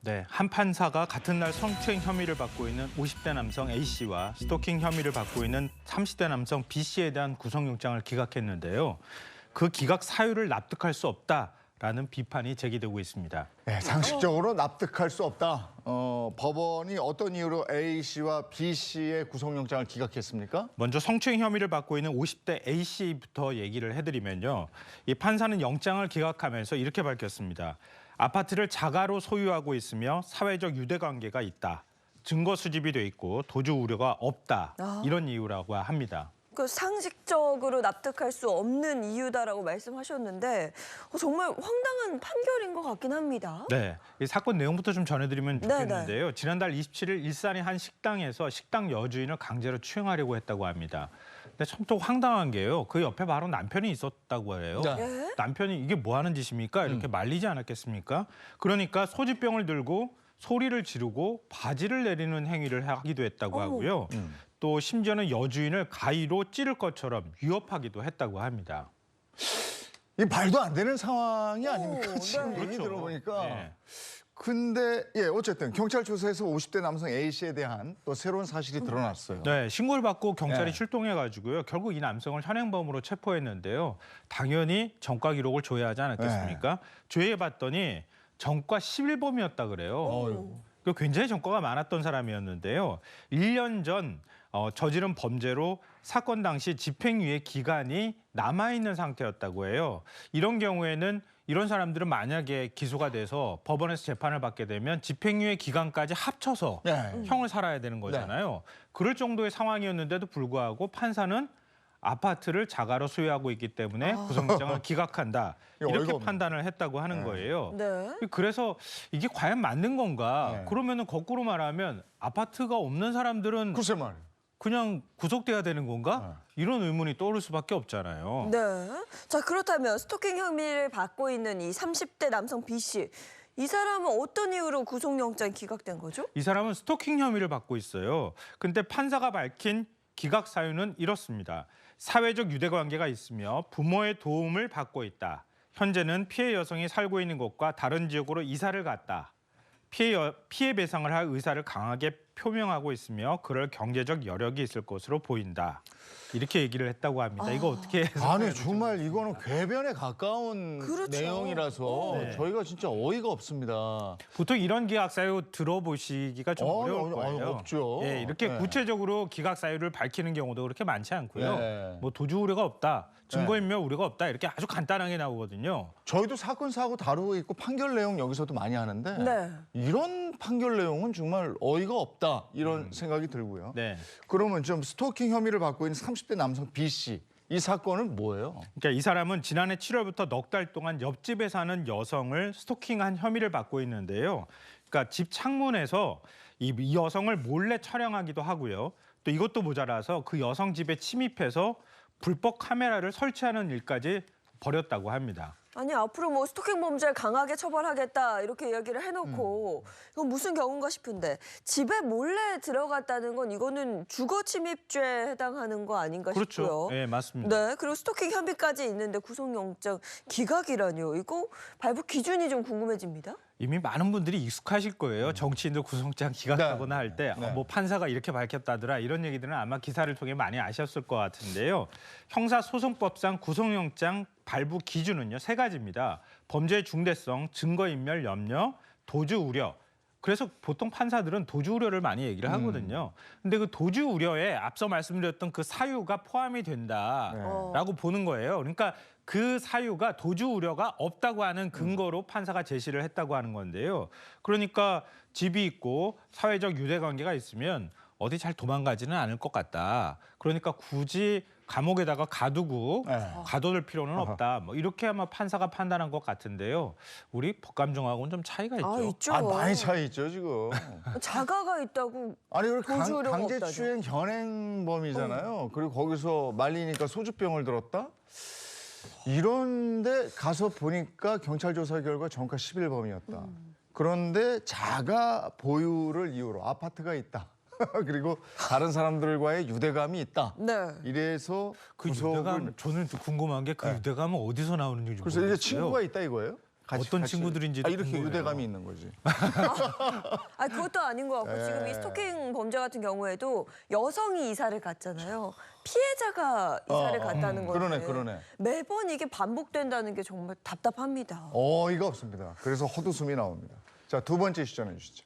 네, 한 판사가 같은 날 성추행 혐의를 받고 있는 50대 남성 A씨와 스토킹 혐의를 받고 있는 30대 남성 B씨에 대한 구속영장을 기각했는데요. 그 기각 사유를 납득할 수 없다라는 비판이 제기되고 있습니다. 네, 상식적으로 납득할 수 없다. 법원이 어떤 이유로 A씨와 B씨의 구속영장을 기각했습니까? 먼저 성추행 혐의를 받고 있는 50대 A씨부터 얘기를 해드리면요. 이 판사는 영장을 기각하면서 이렇게 밝혔습니다. 아파트를 자가로 소유하고 있으며 사회적 유대관계가 있다. 증거 수집이 돼 있고 도주 우려가 없다. 이런 이유라고 합니다. 그 상식적으로 납득할 수 없는 이유다라고 말씀하셨는데 정말 황당한 판결인 것 같긴 합니다. 네, 이 사건 내용부터 좀 전해드리면 좋겠는데요. 네네. 지난달 27일 일산의 한 식당에서 식당 여주인을 강제로 추행하려고 했다고 합니다. 근데 참 또 황당한 게요. 그 옆에 바로 남편이 있었다고 해요. 네. 예? 남편이 이게 뭐 하는 짓입니까? 이렇게 말리지 않았겠습니까? 그러니까 소주병을 들고 소리를 지르고 바지를 내리는 행위를 하기도 했다고 하고요. 또 심지어는 여주인을 가위로 찌를 것처럼 위협하기도 했다고 합니다. 이 말도 안 되는 상황이 아닙니까? 네. 지금 얘기 그렇죠. 들어보니까. 네. 근데 어쨌든 경찰 조사에서 50대 남성 A씨에 대한 또 새로운 사실이 드러났어요. 네, 신고를 받고 경찰이 네. 출동해가지고요. 결국 이 남성을 현행범으로 체포했는데요. 당연히 전과 기록을 조회하지 않았겠습니까? 조회해봤더니 전과 11범이었다 그래요. 그 굉장히 전과가 많았던 사람이었는데요. 1년 전 저지른 범죄로 사건 당시 집행유예 기간이 남아있는 상태였다고 해요. 이런 경우에는 이런 사람들은 만약에 기소가 돼서 법원에서 재판을 받게 되면 집행유예 기간까지 합쳐서 형을 살아야 되는 거잖아요. 그럴 정도의 상황이었는데도 불구하고 판사는 아파트를 자가로 소유하고 있기 때문에 구속영장을 기각한다. 이렇게 어이가 없네. 판단을 했다고 하는 거예요. 네. 그래서 이게 과연 맞는 건가? 네. 그러면은 거꾸로 말하면 아파트가 없는 사람들은 글쎄 말. 그냥 구속돼야 되는 건가? 이런 의문이 떠오를 수밖에 없잖아요. 네. 자, 그렇다면 스토킹 혐의를 받고 있는 이 30대 남성 B씨. 이 사람은 어떤 이유로 구속영장 기각된 거죠? 이 사람은 스토킹 혐의를 받고 있어요. 근데 판사가 밝힌 기각 사유는 이렇습니다. 사회적 유대관계가 있으며 부모의 도움을 받고 있다. 현재는 피해 여성이 살고 있는 곳과 다른 지역으로 이사를 갔다. 피해 배상을 할 의사를 강하게 표명하고 있으며 그럴 경제적 여력이 있을 것으로 보인다. 이렇게 얘기를 했다고 합니다. 이거 어떻게 해석해야 아니 될지 정말 이거는 궤변에 가까운 그렇죠. 내용이라서 네. 저희가 진짜 어이가 없습니다. 보통 이런 기각 사유 들어보시기가 좀 어려울 거예요. 없죠. 예, 이렇게 네. 구체적으로 기각 사유를 밝히는 경우도 그렇게 많지 않고요. 네. 뭐 도주 우려가 없다, 증거인멸 우려가 없다 이렇게 아주 간단하게 나오거든요. 저희도 사건 사고 다루고 있고 판결 내용 여기서도 많이 하는데 네. 이런 판결 내용은 정말 어이가 없다 이런 생각이 들고요. 네. 그러면 좀 스토킹 혐의를 받고 있는 30대 남성 B 씨 이 사건은 뭐예요? 그러니까 이 사람은 지난해 7월부터 넉 달 동안 옆집에 사는 여성을 스토킹한 혐의를 받고 있는데요. 그러니까 집 창문에서 이 여성을 몰래 촬영하기도 하고요. 또 이것도 모자라서 그 여성 집에 침입해서 불법 카메라를 설치하는 일까지 벌였다고 합니다. 아니 앞으로 뭐 스토킹 범죄를 강하게 처벌하겠다 이렇게 이야기를 해놓고 이건 무슨 경우인가 싶은데 집에 몰래 들어갔다는 건 이거는 주거 침입죄에 해당하는 거 아닌가 그렇죠. 싶고요. 네, 맞습니다. 네, 그리고 스토킹 혐의까지 있는데 구속영장 기각이라뇨. 이거 발부 기준이 좀 궁금해집니다. 이미 많은 분들이 익숙하실 거예요. 정치인들 구속영장 기각하거나 할 때 네. 뭐 판사가 이렇게 밝혔다더라 이런 얘기들은 아마 기사를 통해 많이 아셨을 것 같은데요. 형사소송법상 구속영장 발부 기준은요 3가지입니다. 범죄의 중대성, 증거인멸 염려, 도주 우려. 그래서 보통 판사들은 도주 우려를 많이 얘기를 하거든요. 근데 그 도주 우려에 앞서 말씀드렸던 그 사유가 포함이 된다라고 보는 거예요. 그러니까 그 사유가 도주 우려가 없다고 하는 근거로 판사가 제시를 했다고 하는 건데요. 그러니까 집이 있고 사회적 유대관계가 있으면 어디 잘 도망가지는 않을 것 같다. 그러니까 굳이 감옥에다가 가두고 가둬둘 필요는 없다. 뭐 이렇게 아마 판사가 판단한 것 같은데요. 우리 법감정하고는 좀 차이가 있죠. 있죠. 많이 차이 있죠 지금. 자가가 있다고 아니 그리고 도주 우려가 강제추행 현행범이잖아요. 그리고 거기서 말리니까 소주병을 들었다? 이런데 가서 보니까 경찰 조사 결과 전과 11범이었다. 그런데 자가 보유를 이유로 아파트가 있다. 그리고 다른 사람들과의 유대감이 있다. 네. 이래서 그 구속을 유대감 저는 궁금한 게 그 유대감은 어디서 나오는지 그래서 이제 모르겠어요. 친구가 있다 이거예요? 어떤 친구들인지도 이렇게 궁금해요. 유대감이 있는 거지. 아 그것도 아닌 것 같고 지금 이 스토킹 범죄 같은 경우에도 여성이 이사를 갔잖아요. 피해자가 이사를 갔다는 건데 그러네. 매번 이게 반복된다는 게 정말 답답합니다. 어이가 없습니다. 그래서 헛웃음이 나옵니다. 자, 두 번째 시전해 주시죠.